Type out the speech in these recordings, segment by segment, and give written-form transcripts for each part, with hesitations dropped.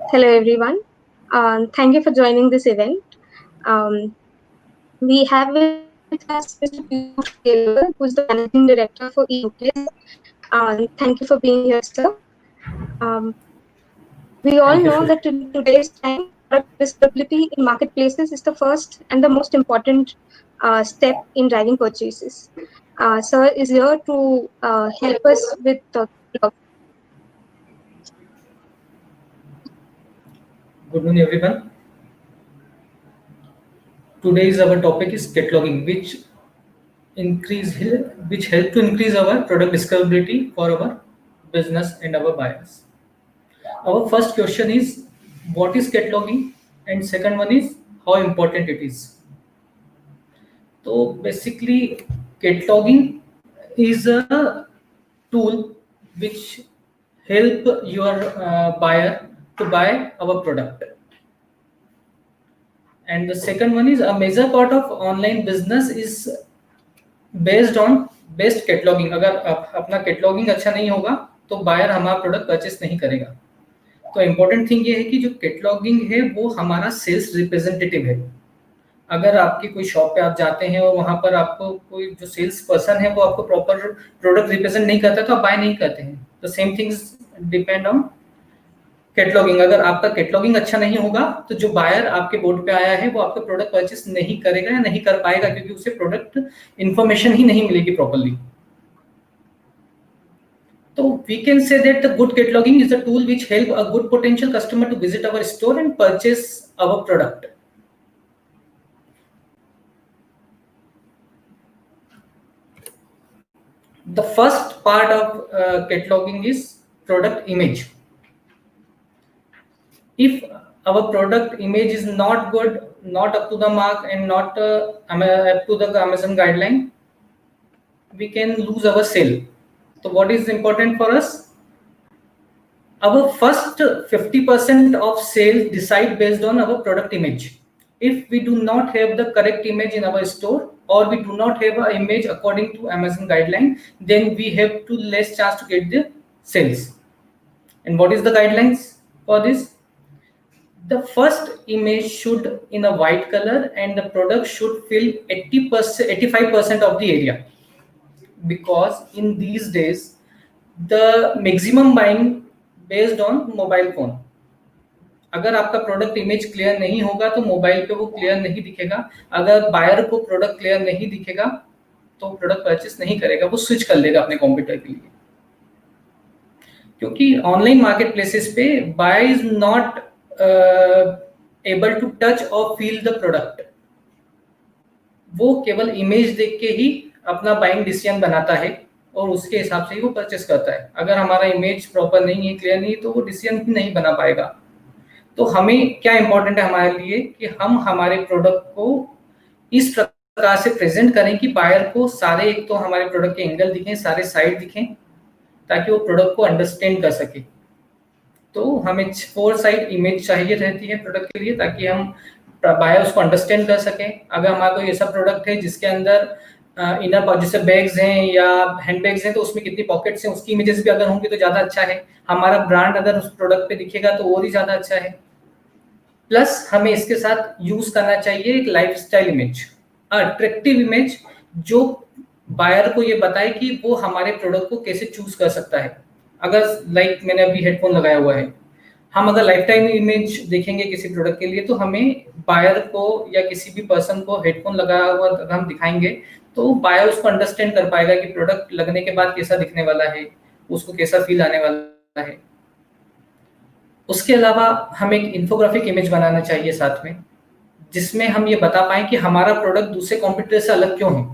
Hello, everyone. Thank you for joining this event. Um, we have with us Mr. Piyush Gelwal, who is the Managing Director for eNucleus. Thank you for being here, sir. Um, we all Thank you, know Shruti. that in today's time, product discoverability in marketplaces is the first and the most important step in driving purchases. Sir is here to help us with the Good morning, everyone. Today's our topic is cataloging, increase which help to increase our product discoverability for our business and our buyers. Our first question is what is cataloging, and second one is how important it is. So basically, cataloging is a tool which help your buyer to buy our product. And the second one is a major part of online business is based on best cataloguing. अगर अपना cataloguing अच्छा नहीं होगा तो buyer हमारा product purchase नहीं करेगा. तो इम्पोर्टेंट थिंग ये है कि जो कैटलॉगिंग है वो हमारा सेल्स रिप्रेजेंटेटिव है. अगर आपकी कोई शॉप पे आप जाते हैं और वहां पर आपको कोई जो सेल्स पर्सन है वो आपको प्रॉपर प्रोडक्ट रिप्रेजेंट नहीं करता तो आप बाय नहीं करते हैं. तो same things depend on cataloguing. अगर आपका कैटलॉगिंग अच्छा नहीं होगा तो जो बायर आपके बोर्ड पे आया है वो आपका प्रोडक्ट परचेस नहीं करेगा या नहीं कर पाएगा, क्योंकि उसे प्रोडक्ट इंफॉर्मेशन ही नहीं मिलेगी properly. So we can say that the good cataloging is a tool which help a good potential customer to visit our store and purchase our product. The first part of cataloging is product image. If our product image is not good, not up to the mark, and not up to the Amazon guideline, we can lose our sale. So what is important for us? Our first 50% of sales decide based on our product image. If we do not have the correct image in our store, or we do not have an image according to Amazon guideline, then we have to less chance to get the sales. And what is the guidelines for this? The first image should in a white color, and the product should fill 80%, 85% of the area. Because in these days, the maximum buying based on mobile phone. अगर आपका product image clear नहीं होगा तो mobile पे वो clear नहीं दिखेगा. अगर बायर को प्रोडक्ट क्लियर नहीं दिखेगा तो प्रोडक्ट परचेस नहीं करेगा, वो स्विच कर लेगा अपने कॉम्पिटिटर के लिए. क्योंकि ऑनलाइन मार्केट प्लेसेस पे buyer is not able to touch और फील द प्रोडक्ट. वो केवल इमेज देख के ही अपना बाइंग डिसीजन बनाता है और उसके हिसाब से ही वो परचेस करता है. अगर हमारा इमेज प्रॉपर नहीं है, क्लियर नहीं, तो वो डिसीजन ही नहीं बना पाएगा. तो हमें क्या इंपॉर्टेंट है हमारे लिए कि हम हमारे प्रोडक्ट को इस प्रकार से प्रेजेंट करें कि बायर को सारे, एक तो हमारे प्रोडक्ट के एंगल दिखें, सारे साइड दिखें, ताकि वो प्रोडक्ट को अंडरस्टैंड कर सके. तो हमें 4 साइड इमेज चाहिए रहती है प्रोडक्ट के लिए, ताकि हम बायर उसको अंडरस्टैंड कर सकें. अगर हमारा कोई ऐसा प्रोडक्ट है जिसके अंदर इनर जैसे बैग्स हैं या हैंड बैग्स हैं, तो उसमें कितनी पॉकेट्स हैं उसकी इमेजेस भी अगर होंगी तो ज़्यादा अच्छा है. हमारा ब्रांड अगर उस प्रोडक्ट पे दिखेगा तो और ही ज़्यादा अच्छा है. प्लस हमें इसके साथ यूज करना चाहिए एक लाइफस्टाइल इमेज, अट्रैक्टिव इमेज, जो बायर को ये बताए कि वो हमारे प्रोडक्ट को कैसे चूज कर सकता है. अगर लाइक मैंने अभी हेडफोन लगाया हुआ है, हम अगर लाइफ टाइम इमेज देखेंगे किसी प्रोडक्ट के लिए तो हमें बायर को या किसी भी पर्सन को हेडफोन लगाया हुआ अगर हम दिखाएंगे तो बायर उसको अंडरस्टैंड कर पाएगा कि प्रोडक्ट लगने के बाद कैसा दिखने वाला है, उसको कैसा फील आने वाला है. उसके अलावा हमें एक इन्फोग्राफिक इमेज बनाना चाहिए साथ में, जिसमें हम ये बता पाएं कि हमारा प्रोडक्ट दूसरे कॉम्पिटिटर से अलग क्यों है,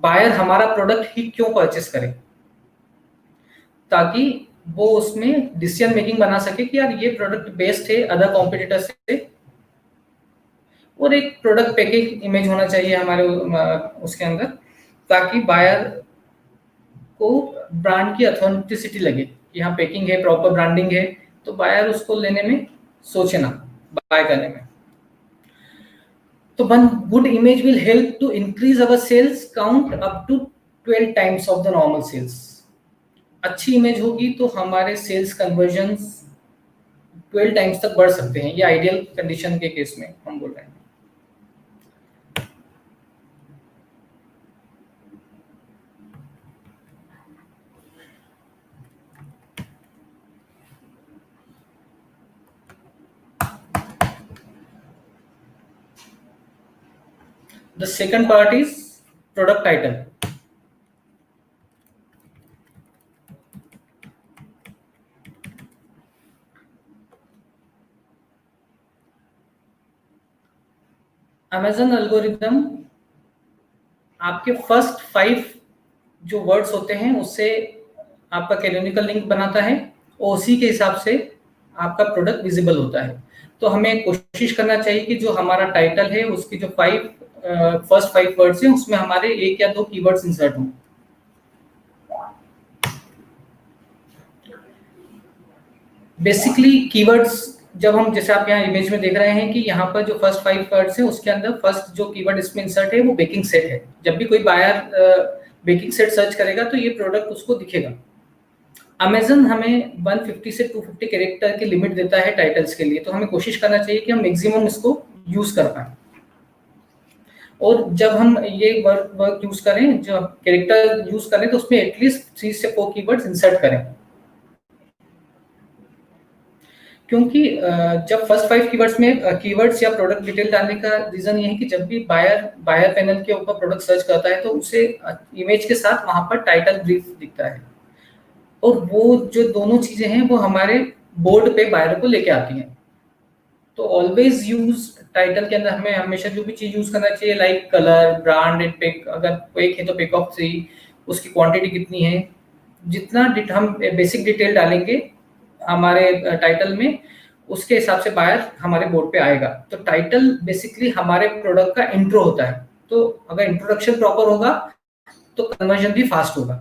बायर हमारा प्रोडक्ट ही क्यों परचेस करे, ताकि वो उसमें डिसीजन मेकिंग बना सके कि यार ये प्रोडक्ट बेस्ट है अदर कॉम्पिटिटर से. और एक प्रोडक्ट पैकेज इमेज होना चाहिए हमारे उसके अंदर, ताकि बायर को ब्रांड की ऑथेंटिसिटी लगे कि यहाँ पैकिंग है, प्रॉपर ब्रांडिंग है, तो बायर उसको लेने में सोचे ना, बाय करने में. तो one good image will help to increase our sales count up to 12 times of the normal sales. अच्छी इमेज होगी तो हमारे सेल्स कन्वर्जन 12 टाइम्स तक बढ़ सकते हैं। ये आइडियल कंडीशन के केस में हम बोल रहे हैं। The second part is product title. Amazon algorithm आपके फर्स्ट 5 जो वर्ड्स होते हैं उससे आपका कैनोनिकल लिंक बनाता है और उसी के हिसाब से आपका प्रोडक्ट विजिबल होता है। तो हमें कोशिश करना चाहिए कि जो हमारा टाइटल है उसकी जो फर्स्ट 5 वर्ड्स हैं उसमें हमारे 1 या 2 कीवर्ड्स इंसर्ट हों। बेसिकली कीवर्ड्स जब हम, जैसे आप यहाँ इमेज में देख रहे हैं कि यहाँ पर जो फर्स्ट 5 वर्ड्स हैं उसके अंदर फर्स्ट जो कीवर्ड इसमें इंसर्ट है वो बेकिंग सेट है। जब भी कोई बायर बेकिंग सेट सर्च करेगा तो ये प्रोडक्ट उसको दिखेगा। अमेजन हमें 150 से 250 कैरेक्टर की लिमिट देता है टाइटल्स के लिए, तो हमें कोशिश करना चाहिए कि हम मैक्सिमम इसको यूज कर पाए। और जब हम ये वर्ड यूज करें, जो कैरेक्टर यूज करें, तो उसमें एटलीस्ट 3 से 4 कीवर्ड्स इंसर्ट करें। क्योंकि जब फर्स्ट 5 कीवर्ड्स में कीवर्ड्स या प्रोडक्ट डिटेल डालने का रीजन ये है कि जब भी बायर पैनल के ऊपर प्रोडक्ट सर्च करता है तो उसे इमेज के साथ वहां पर टाइटल ब्रीफ दिखता है, और वो जो दोनों चीजें हैं वो हमारे बोर्ड पे बायर को लेके आती हैं। तो ऑलवेज यूज टाइटल के अंदर हमें हमेशा जो भी चीज यूज करना चाहिए, like colour, brand and pic. अगर पिक है तो पिक ऑफ 3, उसकी क्वांटिटी कितनी है, जितना हम बेसिक डिटेल डालेंगे हमारे टाइटल में, उसके हिसाब से बायर हमारे बोर्ड पे आएगा। तो टाइटल बेसिकली हमारे प्रोडक्ट का इंट्रो होता है। तो अगर इंट्रोडक्शन प्रॉपर होगा तो कन्वर्जन भी फास्ट होगा।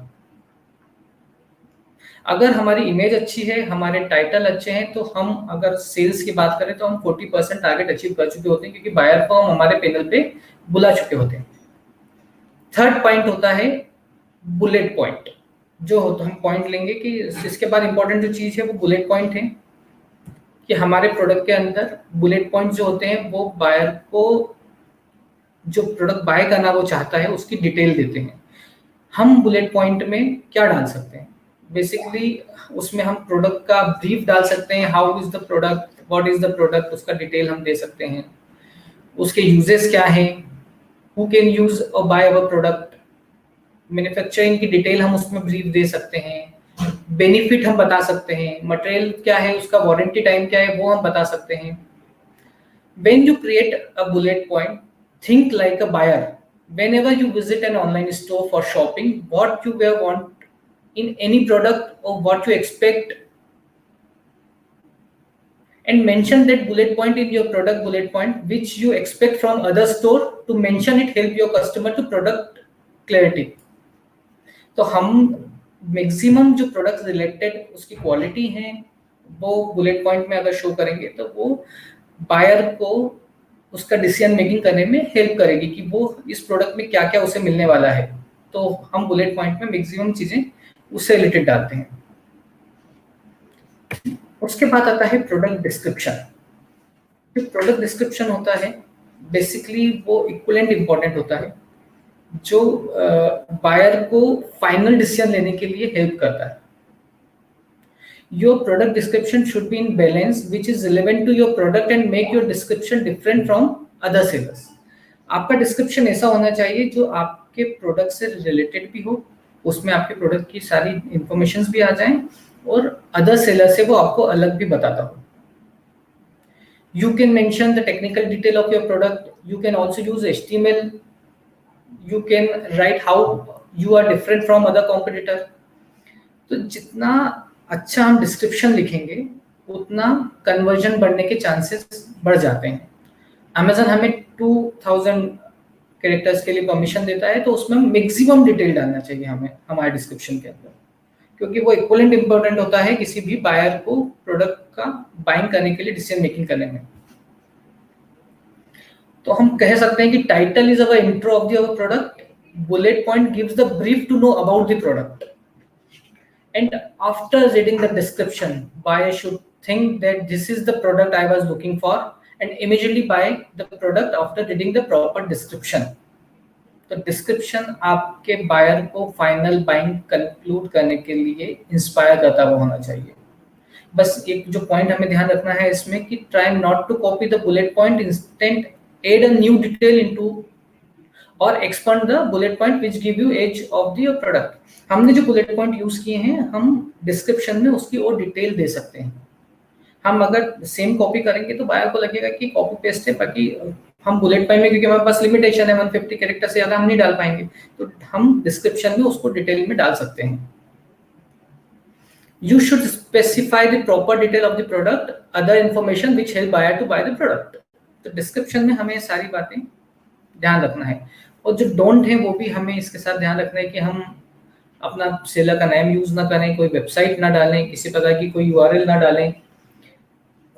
अगर हमारी इमेज अच्छी है, हमारे टाइटल अच्छे हैं, तो हम अगर सेल्स की बात करें तो हम 40% टारगेट अचीव कर चुके होते हैं, क्योंकि बायर को हम हमारे पैनल पे बुला चुके होते हैं। थर्ड पॉइंट होता है बुलेट पॉइंट। जो होता, हम पॉइंट लेंगे कि इसके बाद इंपॉर्टेंट जो चीज है वो बुलेट पॉइंट है, कि हमारे प्रोडक्ट के अंदर बुलेट पॉइंट जो होते हैं वो बायर को जो प्रोडक्ट बाय करना वो चाहता है उसकी डिटेल देते हैं। हम बुलेट पॉइंट में क्या डाल सकते हैं? बेसिकली उसमें हम प्रोडक्ट का ब्रीफ डाल सकते हैं, how is the product, what is the product, उसका डिटेल हम दे सकते हैं, उसके यूजेस क्या है, हु कैन यूज और बाय अवर प्रोडक्ट, मैन्युफैक्चरिंग की डिटेल हम उसमें ब्रीफ दे सकते हैं, बेनिफिट हम बता सकते हैं, मटेरियल क्या है, उसका वारंटी टाइम क्या है वो हम बता सकते हैं। When you create a bullet point, think like a buyer. whenever you visit an online store for shopping, what you will want in any product or what you expect, and mention that bullet point in your product bullet point which you expect from other store, to mention it help your customer to product clarity। तो हम maximum जो product related उसकी quality है वो bullet point में अगर show करेंगे तो वो बायर को उसका डिसीजन मेकिंग करने में हेल्प करेगी कि वो इस प्रोडक्ट में क्या क्या उसे मिलने वाला है। तो हम बुलेट पॉइंट में मैक्सिमम चीजें उससे रिलेटेड डालते हैं। उसके बाद आता है प्रोडक्ट डिस्क्रिप्शन। जो प्रोडक्ट डिस्क्रिप्शन होता है बेसिकली वो इक्विवेलेंट इंपॉर्टेंट होता है, जो बायर को फाइनल डिसीजन लेने के लिए हेल्प करता है। Your product description should be in balance, which is relevant to your product and make your description different from other sellers। आपका डिस्क्रिप्शन ऐसा होना चाहिए जो आपके प्रोडक्ट से रिलेटेड भी हो, उसमें आपके प्रोडक्ट की सारी इंफॉर्मेशंस भी आ जाएं और अदर सेलर से वो आपको अलग भी बताता हो। You can mention the technical detail of your product. You can also use HTML. You can write how you are different from other competitor। तो जितना अच्छा हम डिस्क्रिप्शन लिखेंगे उतना कन्वर्जन बढ़ने के चांसेस बढ़ जाते हैं। अमेजन हमें 2000 कैरेक्टर्स के लिए परमिशन देता है, तो उसमें मैक्सिमम डिटेल डालना चाहिए हमें हमारे डिस्क्रिप्शन के अंदर, क्योंकि वो इक्विवेलेंट इंपॉर्टेंट होता है किसी भी बायर को प्रोडक्ट का बाइंग करने के लिए, डिसीजन मेकिंग करने में। तो हम कह सकते हैं कि title is our intro of the product, bullet point gives the brief to know about the product, and after reading the description buyer should think that this is the product I was looking for and immediately buy the product after reading the proper description. तो description आपके buyer को final buying conclude करने के लिए inspire करता हुआ होना चाहिए। बस एक जो पॉइंट हमें ध्यान रखना है इसमें कि try not to copy the bullet point, instead add a new detail into और expand the bullet point which give you edge of the your product. हमने जो बुलेट पॉइंट यूज किए हैं हम डिस्क्रिप्शन में उसकी और डिटेल दे सकते हैं। हम अगर सेम कॉपी करेंगे तो बायर को लगेगा कि कॉपी पेस्ट है, बाकी हम बुलेट पॉइंट में क्योंकि हमारे पास लिमिटेशन है 150 कैरेक्टर से ज्यादा हम नहीं डाल पाएंगे, तो हम डिस्क्रिप्शन में उसको डिटेल में डाल सकते हैं। You should specify the proper detail of the product, other information which help buyer to buy the product. तो डिस्क्रिप्शन में हमें सारी बातें ध्यान रखना है, और जो डोंट है वो भी हमें इसके साथ ध्यान रखना है कि हम अपना सेलर का नेम यूज ना करें, कोई वेबसाइट ना डालें, किसी प्रकार की कोई यूआरएल ना डालें,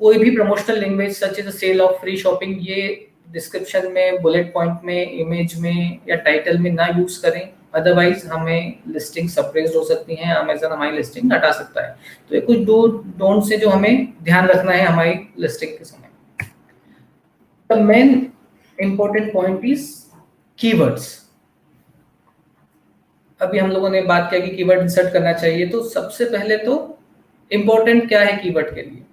कोई भी promotional language such as sale of free shopping ये डिस्क्रिप्शन में, बुलेट पॉइंट में, इमेज में या टाइटल में ना यूज करें, अदरवाइज हमें लिस्टिंग सप्रेस्ड हो सकती हैं, अमेज़न हमारी लिस्टिंग हटा सकता है। तो ये कुछ डोंट से जो हमें ध्यान रखना है हमारी लिस्टिंग के समय। The main important point is keywords. अभी हम लोगों ने बात किया कि कीवर्ड इंसर्ट करना चाहिए, तो सबसे पहले तो इंपॉर्टेंट क्या है कीवर्ड के लिए,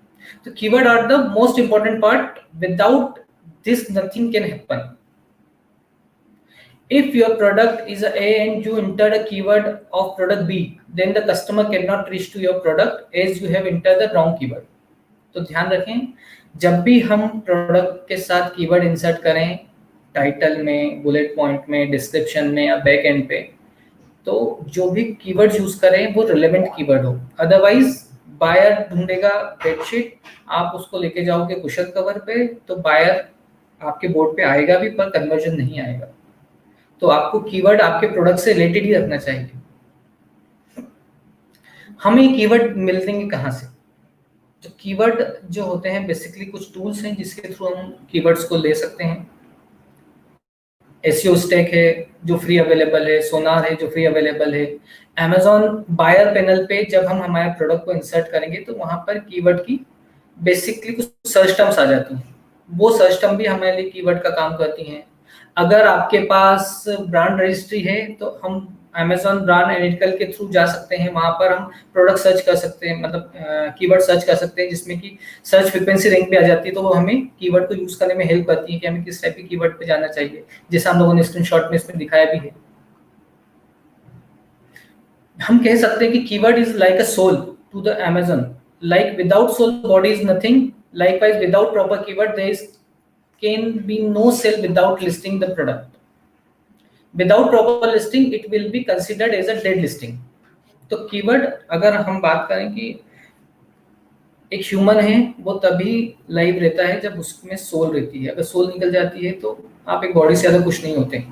तो keyword are the most important part, without this nothing can happen. If your product is A and you entered a keyword of product B, then the customer cannot reach to your product as you have entered the wrong keyword. तो ध्यान रखें, जब भी हम product के साथ keyword insert करें, title में, बुलेट पॉइंट में, डिस्क्रिप्शन में या बैक एंड पे, तो जो भी कीवर्ड यूज करें वो रिलेवेंट कीवर्ड हो। अदरवाइज बायर ढूंढेगा बेडशीट, आप उसको लेके जाओगे कुशन कवर पे, तो बायर आपके बोर्ड पे आएगा भी पर कन्वर्जन नहीं आएगा। तो आपको कीवर्ड आपके प्रोडक्ट से रिलेटेड ही रखना चाहिए। हमें कीवर्ड मिलते हैं कहाँ से? तो कीवर्ड जो होते हैं बेसिकली कुछ टूल्स हैं जिसके थ्रू हम कीवर्ड्स को ले सकते हैं। एसईओ स्टैक है जो फ्री अवेलेबल है, सोनार है जो फ्री अवेलेबल है, अमेज़न बायर पैनल पे जब हम हमारे प्रोडक्ट को इंसर्ट करेंगे तो वहां पर कीवर्ड की बेसिकली कुछ सर्च टर्म्स आ जाती हैं, वो सर्च टर्म भी हमारे लिए कीवर्ड का काम करती हैं। अगर आपके पास ब्रांड रजिस्ट्री है तो हम अमेज़न ब्रांड एनालिटिकल के थ्रू जा सकते हैं, वहां पर हम प्रोडक्ट सर्च कर सकते हैं, मतलब कीवर्ड सर्च कर सकते हैं जिसमें कि सर्च फ्रीक्वेंसी रैंक पे आ जाती है, तो वो हमें कीवर्ड को यूज करने में हेल्प करती है कि हमें किस टाइप के कीवर्ड पे जाना चाहिए, जैसा हम लोगों ने स्क्रीनशॉट में इसमें दिखाया भी है। हम कह सकते हैं कि keyword is like a soul to the Amazon, like without soul body is nothing, likewise without proper keyword there is can be no sale without listing the product. Without proper listing it will be considered as a dead listing. तो keyword अगर हम बात करें कि एक human है वो तभी लाइव रहता है जब उसमें सोल रहती है, अगर सोल निकल जाती है तो आप एक बॉडी से ज्यादा कुछ नहीं होते।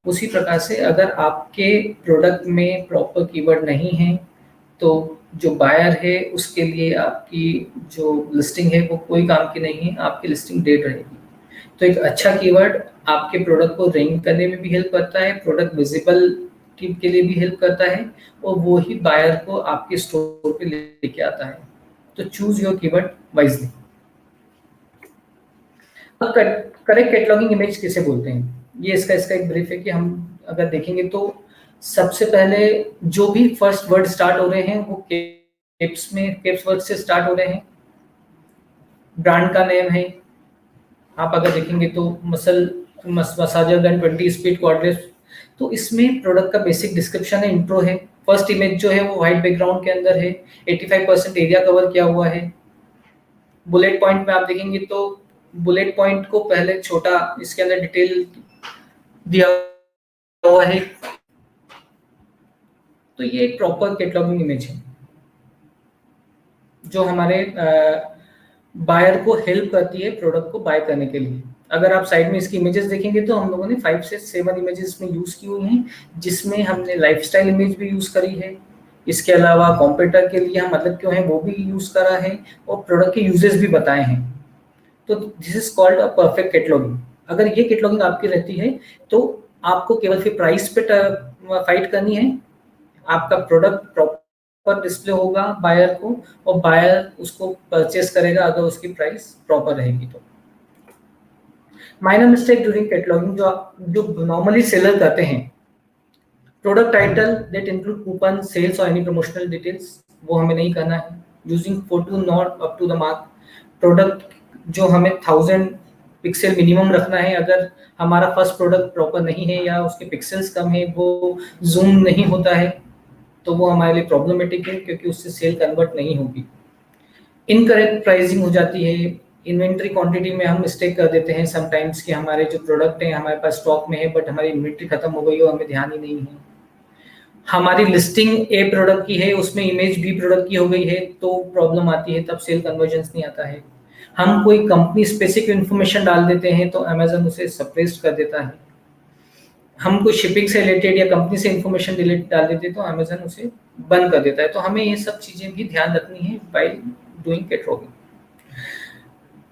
उसी प्रकार से अगर आपके प्रोडक्ट में प्रॉपर कीवर्ड नहीं है तो जो बायर है उसके लिए आपकी जो लिस्टिंग है वो कोई काम की नहीं है, आपकी लिस्टिंग डेड रहेगी। तो एक अच्छा कीवर्ड आपके प्रोडक्ट को रैंक करने में भी हेल्प करता है, प्रोडक्ट विजिबल के लिए भी हेल्प करता है, और वो ही बायर को आपके स्टोर पे लेके आता है। तो चूज योर कीवर्ड वाइजली। अब करेक्ट कैटलॉगिंग इमेज किसे बोलते हैं, ये इसका एक ब्रीफ है कि हम अगर देखेंगे तो सबसे पहले जो भी फर्स्ट वर्ड स्टार्ट हो रहे हैं वो कैप्स वर्ड से स्टार्ट हो रहे हैं। ब्रांड का नेम है, आप अगर देखेंगे तो मसाजर गन 20 स्पीड क्वाड्रेस, तो इसमें प्रोडक्ट का बेसिक डिस्क्रिप्शन है, इंट्रो है, फर्स्ट इमेज जो है वो व्हाइट बैकग्राउंड के अंदर है, 85% एरिया कवर किया हुआ है। बुलेट पॉइंट में आप देखेंगे तो बुलेट पॉइंट को पहले छोटा, इसके अंदर डिटेल दिया हुआ है। तो ये एक प्रॉपर कैटलॉगिंग इमेज है जो हमारे बायर को हेल्प करती है प्रोडक्ट को बाय करने के लिए। अगर आप साइड में इसकी इमेजेस देखेंगे तो हम लोगों ने 5 से 7 इमेजेस में यूज की हुई हैं, जिसमें हमने लाइफस्टाइल इमेज भी यूज करी है, इसके अलावा कॉम्पिटिटर के लिए हम मतलब क्यों है वो भी यूज करा है, और प्रोडक्ट के यूजेस भी बताए हैं। तो this is called a perfect cataloguing. अगर ये कैटलॉगिंग आपकी रहती है तो आपको केवल फिर प्राइस पे फाइट करनी है, आपका प्रोडक्ट पर डिस्प्ले होगा बायर को, और बायर उसको परचेस करेगा अगर उसकी प्राइस प्रॉपर रहेगी तो। माइनर मिस्टेक ड्यूरिंग कैटलॉगिंग जो नॉर्मली सेलर करते हैं, product title that include coupon, sales और एनी प्रमोशनल डिटेल्स, वो हमें नहीं करना है। Using photo not up to the mark, product जो हमें 1000 पिक्सल मिनिमम रखना है, अगर हमारा फर्स्ट प्रोडक्ट प्रॉपर नहीं है या उसके पिक्सल्स कम है, वो जूम नहीं होता है, तो वो हमारे लिए प्रॉब्लमेटिक है, क्योंकि उससे सेल कन्वर्ट नहीं होगी। इनकरेक्ट प्राइसिंग हो जाती है, इन्वेंट्री क्वांटिटी में हम मिस्टेक कर देते हैं समटाइम्स कि हमारे जो प्रोडक्ट हैं हमारे पास स्टॉक में है, बट हमारी इन्वेंट्री खत्म हो गई हो, हमें ध्यान ही नहीं है। हमारी लिस्टिंग ए प्रोडक्ट की है, उसमें इमेज बी प्रोडक्ट की हो गई है, तो प्रॉब्लम आती है, तब सेल कन्वर्जेंस नहीं आता है। हम कोई कंपनी स्पेसिफिक इन्फॉर्मेशन डाल देते हैं तो अमेजन उसे सप्रेस कर देता है। हम कोई शिपिंग से रिलेटेड या कंपनी से इन्फॉर्मेशन रिलेटेड डाल देते हैं तो अमेजन उसे बंद कर देता है। तो हमें ये सब चीजें भी ध्यान रखनी है व्हाइल डूइंग कैटलॉगिंग।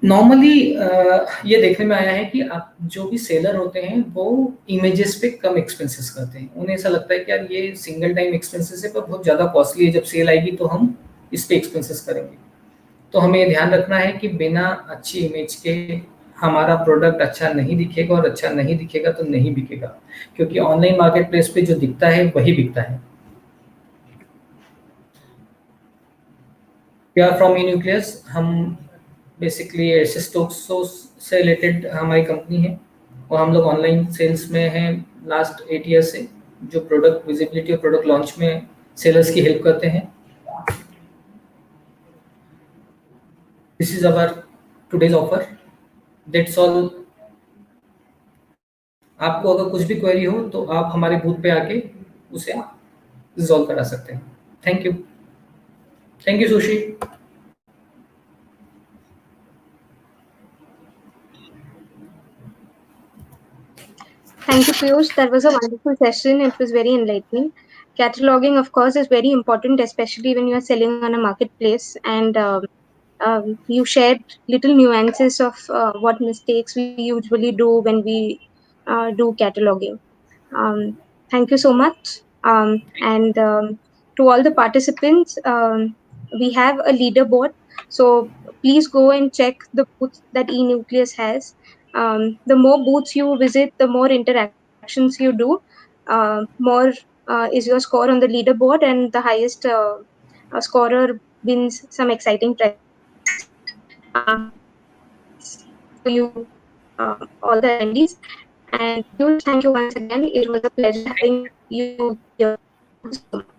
नॉर्मली ये देखने में आया है कि आप जो भी सेलर होते हैं वो इमेजेस पे कम एक्सपेंसेस करते हैं। उन्हें ऐसा लगता है कि यार ये सिंगल टाइम एक्सपेंसेस है पर बहुत ज़्यादा कॉस्टली है, जब सेल आएगी तो हम इस पे एक्सपेंसेस करेंगे। तो हमें ये ध्यान रखना है कि बिना अच्छी इमेज के हमारा प्रोडक्ट अच्छा नहीं दिखेगा, और अच्छा नहीं दिखेगा तो नहीं बिकेगा, क्योंकि ऑनलाइन मार्केट प्लेस पे जो दिखता है वही बिकता है। वी आर फ्रॉम न्यूक्लियस, हम बेसिकली एसिस्टोक्सो से रिलेटेड हमारी कंपनी है, और हम लोग ऑनलाइन सेल्स में हैं लास्ट 8 ईयर से, जो प्रोडक्ट विजिबिलिटी और प्रोडक्ट लॉन्च में सेलर्स की हेल्प करते हैं। This is our today's offer, that's all. आपको अगर कुछ भी क्वेरी हो तो आप हमारे बूथ पे आके उसे रिजॉल्व करा सकते हैं। Thank you. Thank you sushi. Thank you, Piyush. That was a wonderful session. It was very enlightening. Cataloging, of course, is very important, especially when you are selling on a marketplace. And you shared little nuances of what mistakes we usually do when we do cataloging. Thank you so much. And to all the participants, we have a leaderboard. So please go and check the booth that eNucleus has. The more booths you visit, the more interactions you do, more is your score on the leaderboard, and the highest scorer wins some exciting prize for you, all the attendees. And thank you once again. It was a pleasure having you here. Thank you so much.